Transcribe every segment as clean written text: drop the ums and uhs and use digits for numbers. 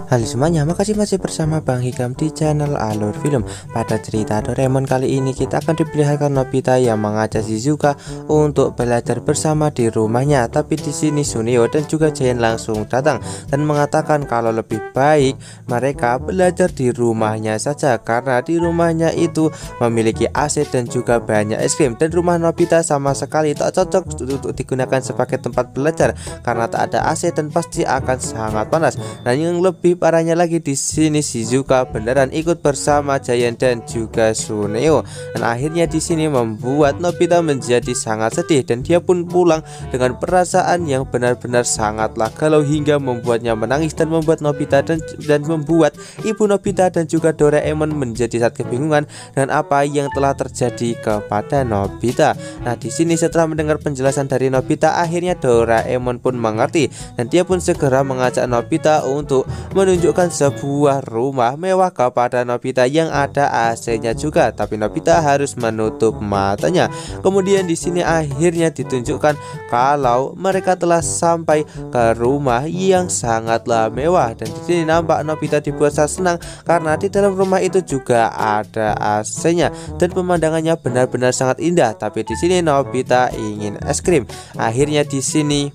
Halo semuanya, makasih masih bersama Bang Hikam di channel Alur Film. Pada cerita Doraemon kali ini kita akan diperlihatkan Nobita yang mengajak Shizuka untuk belajar bersama di rumahnya. Tapi di sini Suneo dan juga Giant langsung datang dan mengatakan kalau lebih baik mereka belajar di rumahnya saja, karena di rumahnya itu memiliki AC dan juga banyak es krim, dan rumah Nobita sama sekali tak cocok untuk digunakan sebagai tempat belajar karena tak ada AC dan pasti akan sangat panas. Dan yang lebih parahnya lagi, di sini Shizuka beneran ikut bersama Giant dan juga Suneo, dan akhirnya di sini membuat Nobita menjadi sangat sedih, dan dia pun pulang dengan perasaan yang benar-benar sangatlah galau hingga membuatnya menangis dan membuat Nobita dan membuat ibu Nobita dan juga Doraemon menjadi sangat kebingungan dengan apa yang telah terjadi kepada Nobita. Nah, di sini setelah mendengar penjelasan dari Nobita, akhirnya Doraemon pun mengerti dan dia pun segera mengajak Nobita untuk menunjukkan sebuah rumah mewah kepada Nobita yang ada AC-nya juga, tapi Nobita harus menutup matanya. Kemudian di sini akhirnya ditunjukkan kalau mereka telah sampai ke rumah yang sangatlah mewah, dan di sini nampak Nobita dibuat sangat senang karena di dalam rumah itu juga ada AC-nya dan pemandangannya benar-benar sangat indah. Tapi di sini Nobita ingin es krim. Akhirnya di sini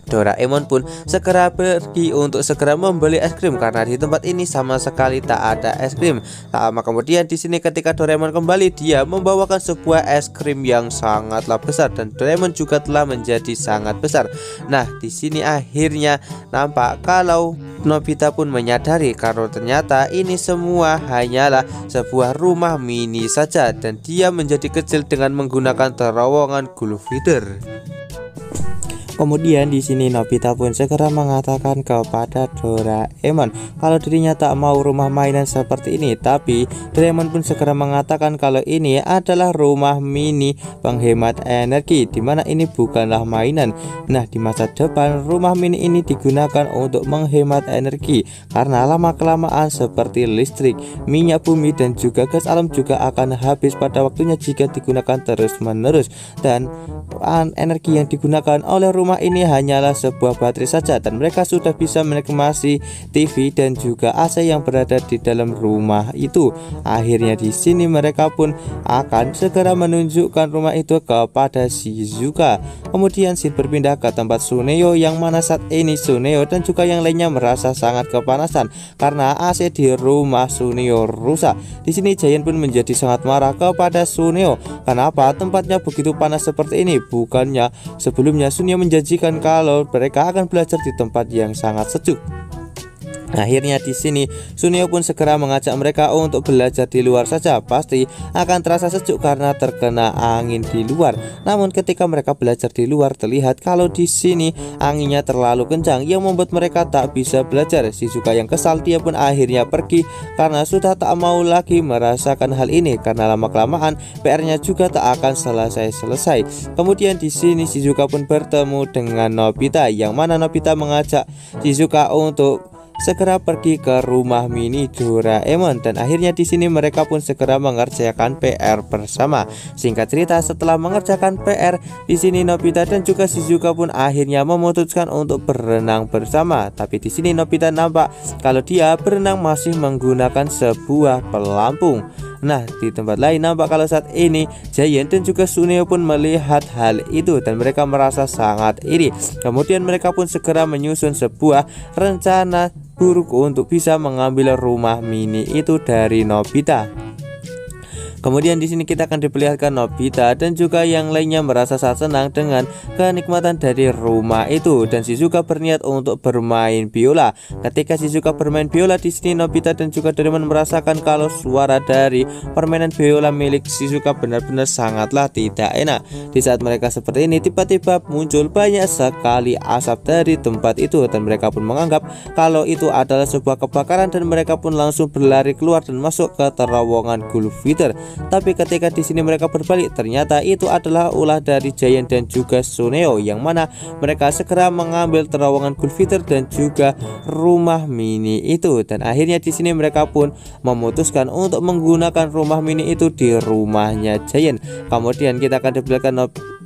Doraemon pun segera pergi untuk segera membeli es krim karena di tempat ini sama sekali tak ada es krim. Tak lama kemudian di sini ketika Doraemon kembali, dia membawakan sebuah es krim yang sangatlah besar dan Doraemon juga telah menjadi sangat besar. Nah, di sini akhirnya nampak kalau Nobita pun menyadari kalau ternyata ini semua hanyalah sebuah rumah mini saja dan dia menjadi kecil dengan menggunakan terowongan gulf feeder. Kemudian di sini Nobita pun segera mengatakan kepada Doraemon kalau dirinya tak mau rumah mainan seperti ini, tapi Doraemon pun segera mengatakan kalau ini adalah rumah mini penghemat energi, dimana ini bukanlah mainan. Nah, di masa depan rumah mini ini digunakan untuk menghemat energi karena lama-kelamaan seperti listrik, minyak bumi dan juga gas alam juga akan habis pada waktunya jika digunakan terus-menerus, dan energi yang digunakan oleh rumah ini hanyalah sebuah baterai saja, dan mereka sudah bisa menikmati TV dan juga AC yang berada di dalam rumah itu. Akhirnya di sini mereka pun akan segera menunjukkan rumah itu kepada Shizuka. Kemudian scene berpindah ke tempat Suneo, yang mana saat ini Suneo dan juga yang lainnya merasa sangat kepanasan karena AC di rumah Suneo rusak. Di sini Giant pun menjadi sangat marah kepada Suneo. Kenapa tempatnya begitu panas seperti ini? Bukannya sebelumnya Suneo menjanjikan kalau mereka akan belajar di tempat yang sangat sejuk. Akhirnya di sini Suneo pun segera mengajak mereka untuk belajar di luar saja. Pasti akan terasa sejuk karena terkena angin di luar. Namun ketika mereka belajar di luar, terlihat kalau di sini anginnya terlalu kencang yang membuat mereka tak bisa belajar. Shizuka yang kesal, dia pun akhirnya pergi karena sudah tak mau lagi merasakan hal ini karena lama-kelamaan PR-nya juga tak akan selesai-selesai. Kemudian di sini Shizuka pun bertemu dengan Nobita, yang mana Nobita mengajak Shizuka untuk segera pergi ke rumah mini Doraemon, dan akhirnya di sini mereka pun segera mengerjakan PR bersama. Singkat cerita, setelah mengerjakan PR di sini Nobita dan juga Shizuka pun akhirnya memutuskan untuk berenang bersama. Tapi di sini Nobita nampak kalau dia berenang masih menggunakan sebuah pelampung. Nah, di tempat lain nampak kalau saat ini Giant dan juga Suneo pun melihat hal itu dan mereka merasa sangat iri. Kemudian mereka pun segera menyusun sebuah rencana buruk untuk bisa mengambil rumah mini itu dari Nobita. Kemudian di sini kita akan diperlihatkan Nobita dan juga yang lainnya merasa sangat senang dengan kenikmatan dari rumah itu, dan Shizuka berniat untuk bermain biola. Ketika Shizuka bermain biola, di sini Nobita dan juga Doraemon merasakan kalau suara dari permainan biola milik Shizuka benar-benar sangatlah tidak enak. Di saat mereka seperti ini, tiba-tiba muncul banyak sekali asap dari tempat itu dan mereka pun menganggap kalau itu adalah sebuah kebakaran, dan mereka pun langsung berlari keluar dan masuk ke terowongan gulf feeder. Tapi ketika di sini mereka berbalik, ternyata itu adalah ulah dari Giant dan juga Suneo, yang mana mereka segera mengambil terowongan gulf feeder dan juga rumah mini itu, dan akhirnya di sini mereka pun memutuskan untuk menggunakan rumah mini itu di rumahnya Giant. Kemudian kita akan diperlihatkan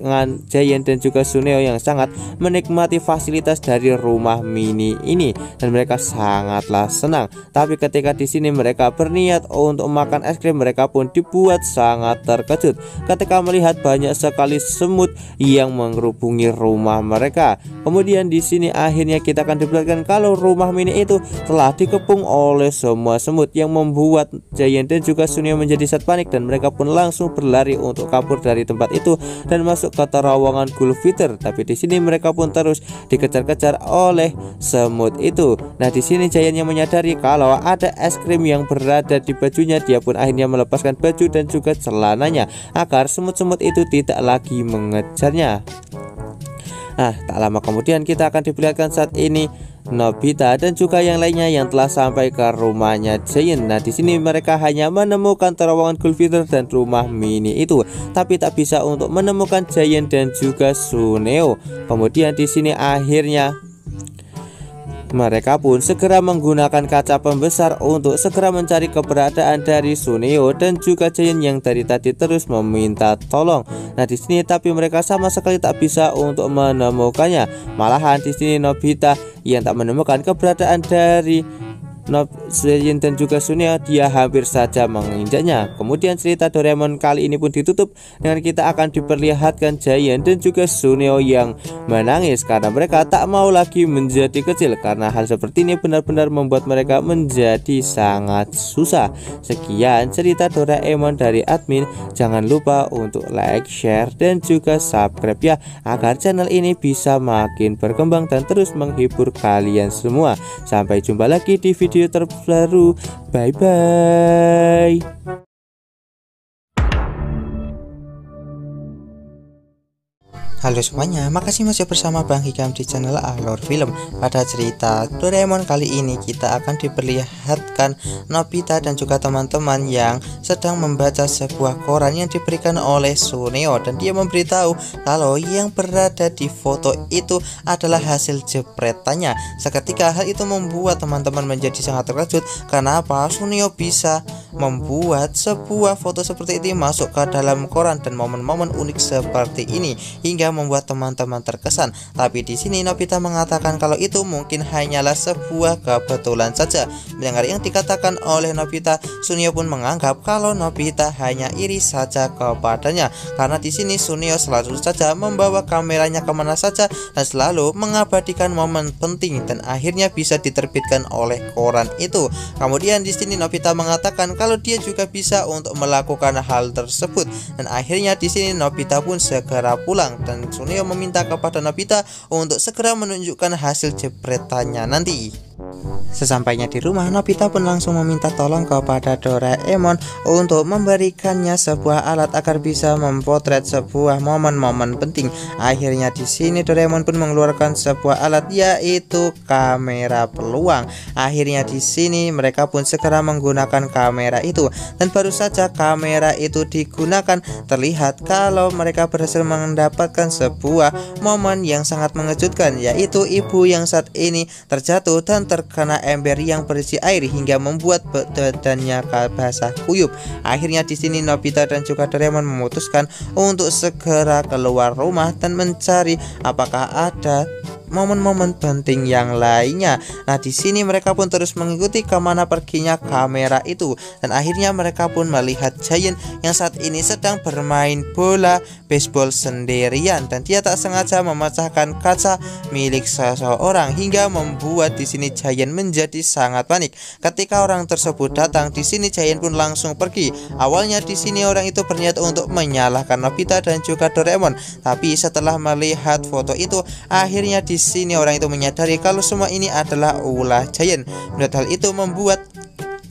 dengan Giant dan juga Suneo yang sangat menikmati fasilitas dari rumah mini ini dan mereka sangatlah senang. Tapi ketika di sini mereka berniat untuk makan es krim, mereka pun dibuat sangat terkejut ketika melihat banyak sekali semut yang mengerubungi rumah mereka. Kemudian di sini akhirnya kita akan diperlihatkan kalau rumah mini itu telah dikepung oleh semua semut yang membuat Giant dan juga Suneo menjadi sangat panik dan mereka pun langsung berlari untuk kabur dari tempat itu dan masuk ke terowongan Gulfiter. Tapi di sini mereka pun terus dikejar-kejar oleh semut itu. Nah, di sini Giant yang menyadari kalau ada es krim yang berada di bajunya, dia pun akhirnya melepaskan baju dan juga celananya agar semut-semut itu tidak lagi mengejarnya. Nah, tak lama kemudian kita akan diperlihatkan saat ini Nobita dan juga yang lainnya yang telah sampai ke rumahnya Giant. Nah, di sini mereka hanya menemukan terowongan Gulfiter dan rumah mini itu, tapi tak bisa untuk menemukan Giant dan juga Suneo. Kemudian di sini akhirnya mereka pun segera menggunakan kaca pembesar untuk segera mencari keberadaan dari Suneo dan juga Giant yang dari tadi terus meminta tolong. Nah, di sini tapi mereka sama sekali tak bisa untuk menemukannya. Malahan di sini Nobita yang tak menemukan keberadaan dari Giant dan juga Suneo, dia hampir saja menginjaknya. Kemudian cerita Doraemon kali ini pun ditutup dengan kita akan diperlihatkan Giant dan juga Suneo yang menangis karena mereka tak mau lagi menjadi kecil, karena hal seperti ini benar-benar membuat mereka menjadi sangat susah. Sekian cerita Doraemon dari admin. Jangan lupa untuk like, share, dan juga subscribe ya, agar channel ini bisa makin berkembang dan terus menghibur kalian semua. Sampai jumpa lagi di video terbaru. Bye bye. Halo semuanya, makasih masih bersama Bang Hikam di channel Alur Film. Pada cerita Doraemon kali ini kita akan diperlihatkan Nobita dan juga teman-teman yang sedang membaca sebuah koran yang diberikan oleh Suneo, dan dia memberitahu kalau yang berada di foto itu adalah hasil jepretannya. Seketika hal itu membuat teman-teman menjadi sangat terkejut. Kenapa Suneo bisa membuat sebuah foto seperti ini masuk ke dalam koran dan momen-momen unik seperti ini hingga membuat teman-teman terkesan. Tapi di sini Nobita mengatakan kalau itu mungkin hanyalah sebuah kebetulan saja. Mendengar yang dikatakan oleh Nobita, Suneo pun menganggap kalau Nobita hanya iri saja kepadanya, karena di sini Suneo selalu saja membawa kameranya kemana saja dan selalu mengabadikan momen penting dan akhirnya bisa diterbitkan oleh koran itu. Kemudian di sini Nobita mengatakan kalau dia juga bisa untuk melakukan hal tersebut, dan akhirnya di sini Nobita pun segera pulang dan Suneo meminta kepada Nobita untuk segera menunjukkan hasil jepretannya nanti. Sesampainya di rumah, Nobita pun langsung meminta tolong kepada Doraemon untuk memberikannya sebuah alat agar bisa memotret sebuah momen-momen penting. Akhirnya di sini Doraemon pun mengeluarkan sebuah alat, yaitu kamera peluang. Akhirnya di sini mereka pun segera menggunakan kamera itu, dan baru saja kamera itu digunakan terlihat kalau mereka berhasil mendapatkan sebuah momen yang sangat mengejutkan, yaitu ibu yang saat ini terjatuh dan terkena ember yang berisi air hingga membuat badannya basah kuyup. Akhirnya di sini Nobita dan juga Doraemon memutuskan untuk segera keluar rumah dan mencari apakah ada momen-momen penting yang lainnya. Nah, di sini mereka pun terus mengikuti kemana perginya kamera itu, dan akhirnya mereka pun melihat Giant yang saat ini sedang bermain bola baseball sendirian, dan dia tak sengaja memecahkan kaca milik seseorang hingga membuat di sini Giant menjadi sangat panik. Ketika orang tersebut datang, di sini Giant pun langsung pergi. Awalnya di sini orang itu berniat untuk menyalahkan Nobita dan juga Doraemon, tapi setelah melihat foto itu, akhirnya di sini orang itu menyadari kalau semua ini adalah ulah Giant. Menurut hal itu membuat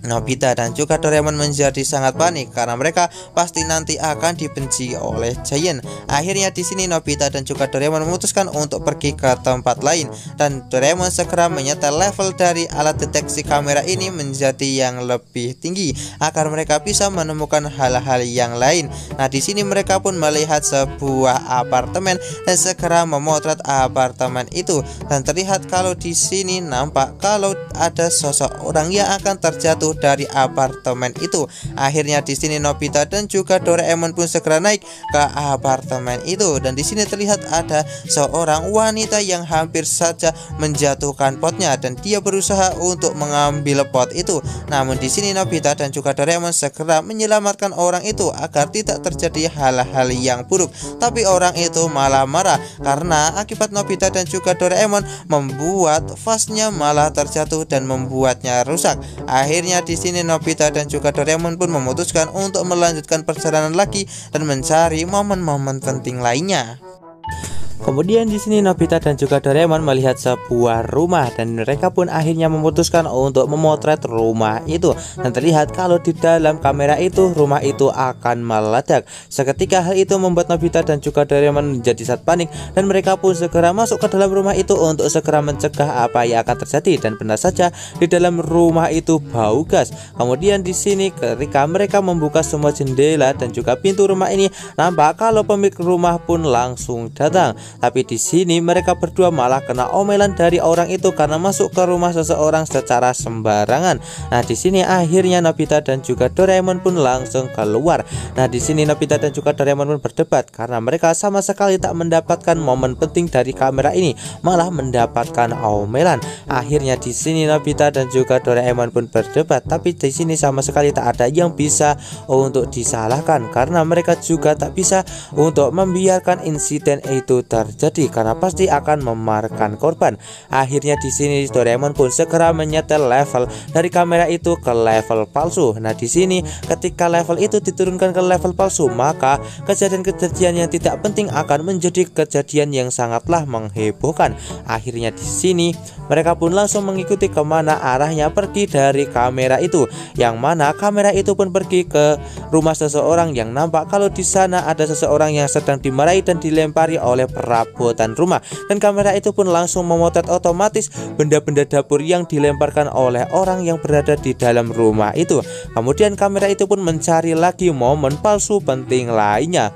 Nobita dan juga Doraemon menjadi sangat panik karena mereka pasti nanti akan dibenci oleh Giant. Akhirnya di sini Nobita dan juga Doraemon memutuskan untuk pergi ke tempat lain, dan Doraemon segera menyetel level dari alat deteksi kamera ini menjadi yang lebih tinggi agar mereka bisa menemukan hal-hal yang lain. Nah, di sini mereka pun melihat sebuah apartemen dan segera memotret apartemen itu, dan terlihat kalau di sini nampak kalau ada sosok orang yang akan terjatuh terjatuh dari apartemen itu. Akhirnya di sini Nobita dan juga Doraemon pun segera naik ke apartemen itu, dan di sini terlihat ada seorang wanita yang hampir saja menjatuhkan potnya dan dia berusaha untuk mengambil pot itu. Namun di sini Nobita dan juga Doraemon segera menyelamatkan orang itu agar tidak terjadi hal-hal yang buruk. Tapi orang itu malah marah karena akibat Nobita dan juga Doraemon membuat vasnya malah terjatuh dan membuatnya rusak. Akhirnya di sini Nobita dan juga Doraemon pun memutuskan untuk melanjutkan perjalanan lagi dan mencari momen-momen penting lainnya. Kemudian di sini Nobita dan juga Doraemon melihat sebuah rumah dan mereka pun akhirnya memutuskan untuk memotret rumah itu, dan terlihat kalau di dalam kamera itu rumah itu akan meledak. Seketika hal itu membuat Nobita dan juga Doraemon menjadi sangat panik dan mereka pun segera masuk ke dalam rumah itu untuk segera mencegah apa yang akan terjadi, dan benar saja di dalam rumah itu bau gas. Kemudian di sini ketika mereka membuka semua jendela dan juga pintu rumah ini, nampak kalau pemilik rumah pun langsung datang. Tapi di sini mereka berdua malah kena omelan dari orang itu karena masuk ke rumah seseorang secara sembarangan. Nah, di sini akhirnya Nobita dan juga Doraemon pun langsung keluar. Nah, di sini Nobita dan juga Doraemon pun berdebat karena mereka sama sekali tak mendapatkan momen penting dari kamera ini, malah mendapatkan omelan. Akhirnya di sini Nobita dan juga Doraemon pun berdebat, tapi di sini sama sekali tak ada yang bisa untuk disalahkan karena mereka juga tak bisa untuk membiarkan insiden itu terjadi karena pasti akan memakan korban. Akhirnya di sini Doraemon pun segera menyetel level dari kamera itu ke level palsu. Nah, di sini ketika level itu diturunkan ke level palsu, maka kejadian-kejadian yang tidak penting akan menjadi kejadian yang sangatlah menghebohkan. Akhirnya di sini mereka pun langsung mengikuti kemana arahnya pergi dari kamera itu, yang mana kamera itu pun pergi ke rumah seseorang yang nampak kalau di sana ada seseorang yang sedang dimarahi dan dilempari oleh perabotan rumah, dan kamera itu pun langsung memotret otomatis benda-benda dapur yang dilemparkan oleh orang yang berada di dalam rumah itu. Kemudian kamera itu pun mencari lagi momen palsu penting lainnya.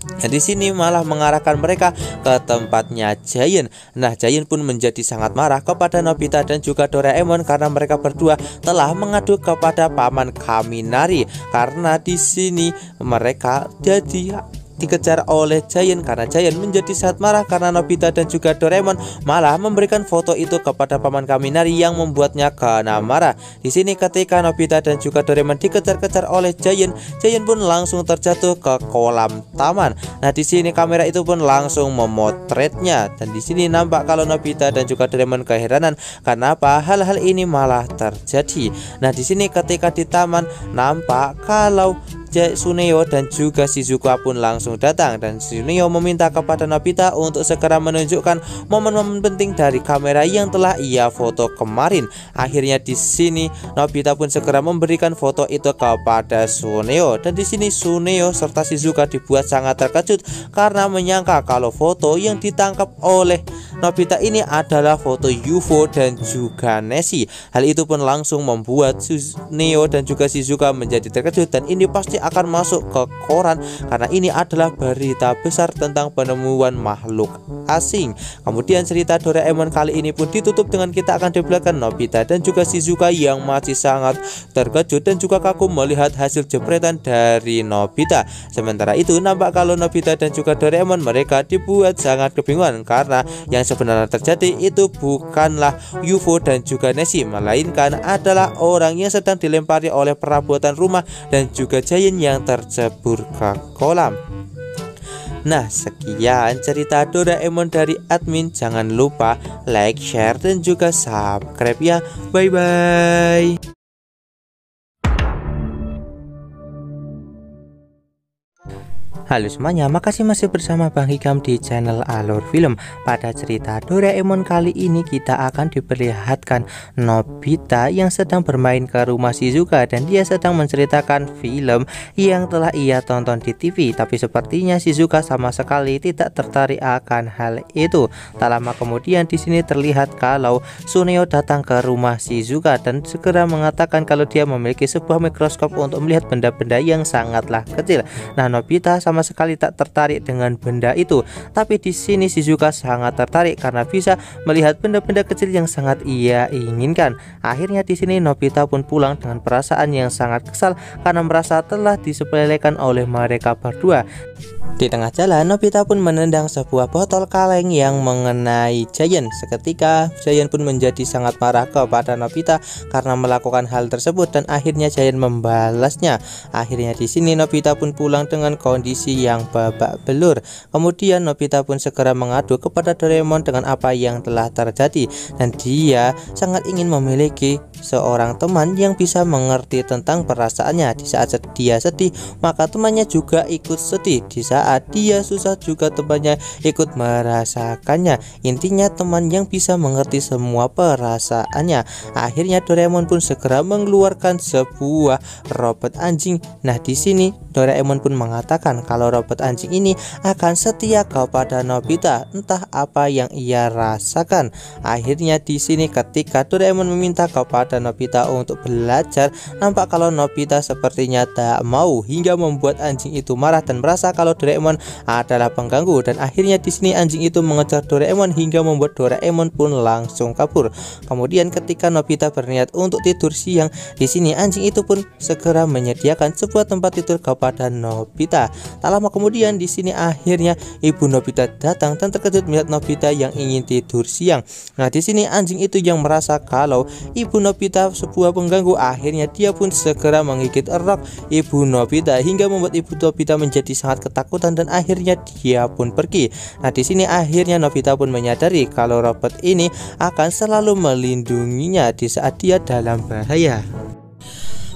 Nah, di sini malah mengarahkan mereka ke tempatnya Giant. Nah, Giant pun menjadi sangat marah kepada Nobita dan juga Doraemon karena mereka berdua telah mengadu kepada paman Kaminari karena di sini mereka jadi dikejar oleh Giant karena Giant menjadi sangat marah karena Nobita dan juga Doraemon malah memberikan foto itu kepada paman Kaminari yang membuatnya kena marah. Di sini ketika Nobita dan juga Doraemon dikejar-kejar oleh Giant, Giant pun langsung terjatuh ke kolam taman. Nah, di sini kamera itu pun langsung memotretnya, dan di sini nampak kalau Nobita dan juga Doraemon keheranan kenapa hal-hal ini malah terjadi. Nah, di sini ketika di taman nampak kalau Tsuneo dan juga Shizuka pun langsung datang, dan Tsuneo meminta kepada Nobita untuk segera menunjukkan momen-momen penting dari kamera yang telah ia foto kemarin. Akhirnya di sini Nobita pun segera memberikan foto itu kepada Tsuneo, dan di sini Tsuneo serta Shizuka dibuat sangat terkejut karena menyangka kalau foto yang ditangkap oleh Nobita ini adalah foto UFO dan juga Nessie. Hal itu pun langsung membuat Tsuneo dan juga Shizuka menjadi terkejut, dan ini pasti akan masuk ke koran karena ini adalah berita besar tentang penemuan makhluk asing. Kemudian cerita Doraemon kali ini pun ditutup dengan kita akan diperlihatkan Nobita dan juga Shizuka yang masih sangat terkejut dan juga kagum melihat hasil jepretan dari Nobita. Sementara itu nampak kalau Nobita dan juga Doraemon mereka dibuat sangat kebingungan karena yang sebenarnya terjadi itu bukanlah UFO dan juga Nessie, melainkan adalah orang yang sedang dilempari oleh perabotan rumah dan juga Giant yang tercebur ke kolam. Nah, sekian cerita Doraemon dari admin. Jangan lupa like, share, dan juga subscribe ya. Bye bye. Halo semuanya, makasih masih bersama Bang Hikam di channel Alur Film. Pada cerita Doraemon kali ini kita akan diperlihatkan Nobita yang sedang bermain ke rumah Shizuka dan dia sedang menceritakan film yang telah ia tonton di TV. Tapi sepertinya Shizuka sama sekali tidak tertarik akan hal itu. Tak lama kemudian di sini terlihat kalau Tsuneo datang ke rumah Shizuka dan segera mengatakan kalau dia memiliki sebuah mikroskop untuk melihat benda-benda yang sangatlah kecil. Nah, Nobita sama sama sekali tak tertarik dengan benda itu. Tapi di sini Shizuka sangat tertarik karena bisa melihat benda-benda kecil yang sangat ia inginkan. Akhirnya di sini Nobita pun pulang dengan perasaan yang sangat kesal karena merasa telah disepelekan oleh mereka berdua. Di tengah jalan, Nobita pun menendang sebuah botol kaleng yang mengenai Giant. Seketika, Giant pun menjadi sangat marah kepada Nobita karena melakukan hal tersebut dan akhirnya Giant membalasnya. Akhirnya di sini Nobita pun pulang dengan kondisi yang babak belur. Kemudian Nobita pun segera mengadu kepada Doraemon dengan apa yang telah terjadi dan dia sangat ingin memiliki seorang teman yang bisa mengerti tentang perasaannya. Di saat dia sedih, maka temannya juga ikut sedih. Di saat dia susah juga temannya ikut merasakannya. Intinya teman yang bisa mengerti semua perasaannya. Akhirnya Doraemon pun segera mengeluarkan sebuah robot anjing. Nah, di sini Doraemon pun mengatakan kalau robot anjing ini akan setia kepada Nobita, entah apa yang ia rasakan. Akhirnya di sini ketika Doraemon meminta kepada Nobita untuk belajar, nampak kalau Nobita sepertinya tak mau hingga membuat anjing itu marah dan merasa kalau Doraemon adalah pengganggu, dan akhirnya di sini anjing itu mengejar Doraemon hingga membuat Doraemon pun langsung kabur. Kemudian ketika Nobita berniat untuk tidur siang, di sini anjing itu pun segera menyediakan sebuah tempat tidur kepada Nobita. Tak lama kemudian di sini akhirnya ibu Nobita datang dan terkejut melihat Nobita yang ingin tidur siang. Nah, di sini anjing itu yang merasa kalau ibu Nobita sebuah pengganggu, akhirnya dia pun segera menggigit erat ibu Nobita hingga membuat ibu Nobita menjadi sangat ketakutan dan akhirnya dia pun pergi. Nah, di sini akhirnya Nobita pun menyadari kalau robot ini akan selalu melindunginya di saat dia dalam bahaya.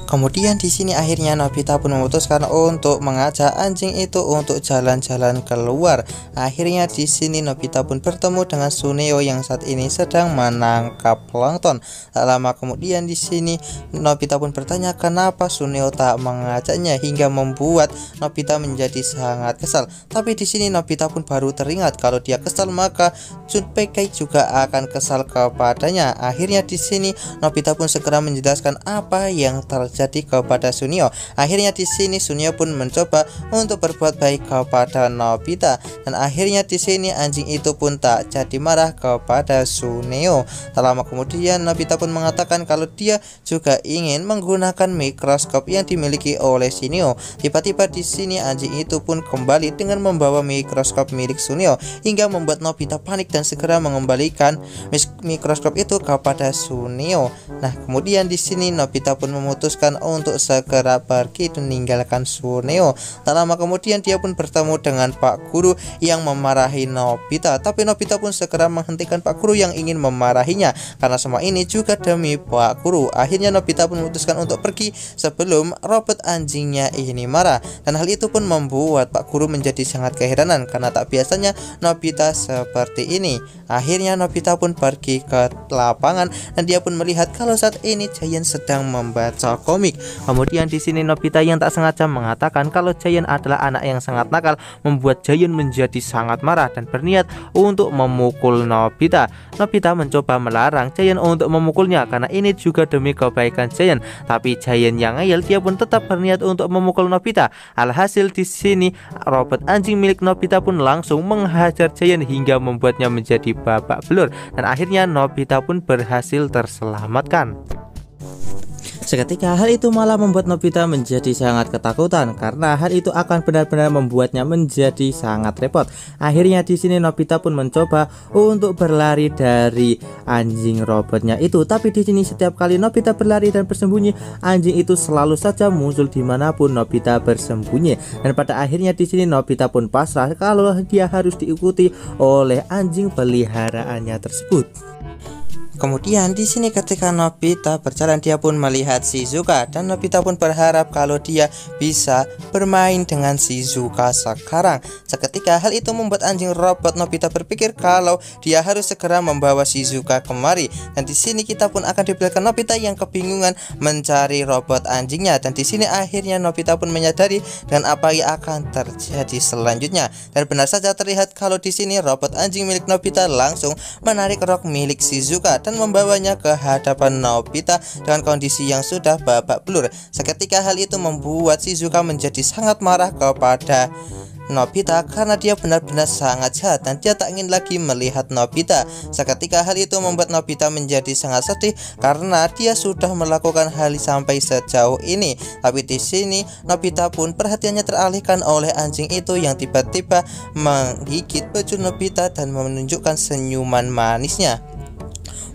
Kemudian di sini akhirnya Nobita pun memutuskan untuk mengajak anjing itu untuk jalan-jalan keluar. Akhirnya di sini Nobita pun bertemu dengan Suneo yang saat ini sedang menangkap plankton. Tak lama kemudian di sini Nobita pun bertanya kenapa Suneo tak mengajaknya hingga membuat Nobita menjadi sangat kesal. Tapi di sini Nobita pun baru teringat kalau dia kesal maka Junpei juga akan kesal kepadanya. Akhirnya di sini Nobita pun segera menjelaskan apa yang terjadi kepada Suneo. Akhirnya di sini Suneo pun mencoba untuk berbuat baik kepada Nobita dan akhirnya di sini anjing itu pun tak jadi marah kepada Suneo. Tak lama kemudian Nobita pun mengatakan kalau dia juga ingin menggunakan mikroskop yang dimiliki oleh Suneo. Tiba-tiba di sini anjing itu pun kembali dengan membawa mikroskop milik Suneo hingga membuat Nobita panik dan segera mengembalikan mikroskop itu kepada Suneo. Nah, kemudian di sini Nobita pun memutuskan untuk segera pergi dan meninggalkan Suneo. Tak lama kemudian dia pun bertemu dengan Pak Guru yang memarahi Nobita. Tapi Nobita pun segera menghentikan Pak Guru yang ingin memarahinya karena semua ini juga demi Pak Guru. Akhirnya Nobita pun memutuskan untuk pergi sebelum robot anjingnya ini marah. Dan hal itu pun membuat Pak Guru menjadi sangat keheranan karena tak biasanya Nobita seperti ini. Akhirnya Nobita pun pergi ke lapangan dan dia pun melihat kalau saat ini Giant sedang membaca komik. Kemudian di sini Nobita yang tak sengaja mengatakan kalau Giant adalah anak yang sangat nakal, membuat Giant menjadi sangat marah dan berniat untuk memukul Nobita. Nobita mencoba melarang Giant untuk memukulnya karena ini juga demi kebaikan Giant. Tapi Giant yang ngeyel, dia pun tetap berniat untuk memukul Nobita. Alhasil di sini robot anjing milik Nobita pun langsung menghajar Giant hingga membuatnya menjadi babak belur dan akhirnya Nobita pun berhasil terselamatkan. Seketika hal itu malah membuat Nobita menjadi sangat ketakutan karena hal itu akan benar-benar membuatnya menjadi sangat repot. Akhirnya di sini Nobita pun mencoba untuk berlari dari anjing robotnya itu, tapi di sini setiap kali Nobita berlari dan bersembunyi, anjing itu selalu saja muncul dimanapun Nobita bersembunyi. Dan pada akhirnya di sini Nobita pun pasrah kalau dia harus diikuti oleh anjing peliharaannya tersebut. Kemudian di sini ketika Nobita berjalan dia pun melihat Shizuka dan Nobita pun berharap kalau dia bisa bermain dengan Shizuka sekarang. Seketika hal itu membuat anjing robot Nobita berpikir kalau dia harus segera membawa Shizuka kemari. Dan di sini kita pun akan diperlihatkan Nobita yang kebingungan mencari robot anjingnya dan di sini akhirnya Nobita pun menyadari dengan apa yang akan terjadi selanjutnya. Dan benar saja terlihat kalau di sini robot anjing milik Nobita langsung menarik rok milik Shizuka dan membawanya ke hadapan Nobita dengan kondisi yang sudah babak belur. Seketika hal itu membuat Shizuka menjadi sangat marah kepada Nobita karena dia benar-benar sangat jahat dan dia tak ingin lagi melihat Nobita. Seketika hal itu membuat Nobita menjadi sangat sedih karena dia sudah melakukan hal sampai sejauh ini. Tapi di sini Nobita pun perhatiannya teralihkan oleh anjing itu yang tiba-tiba menggigit baju Nobita dan menunjukkan senyuman manisnya.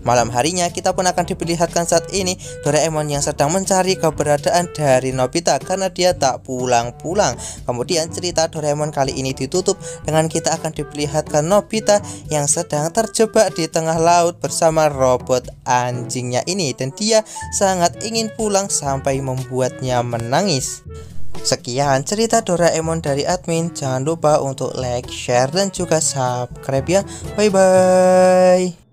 Malam harinya kita pun akan diperlihatkan saat ini Doraemon yang sedang mencari keberadaan dari Nobita karena dia tak pulang-pulang. Kemudian cerita Doraemon kali ini ditutup dengan kita akan diperlihatkan Nobita yang sedang terjebak di tengah laut bersama robot anjingnya ini, dan dia sangat ingin pulang sampai membuatnya menangis. Sekian cerita Doraemon dari admin. Jangan lupa untuk like, share, dan juga subscribe ya. Bye bye.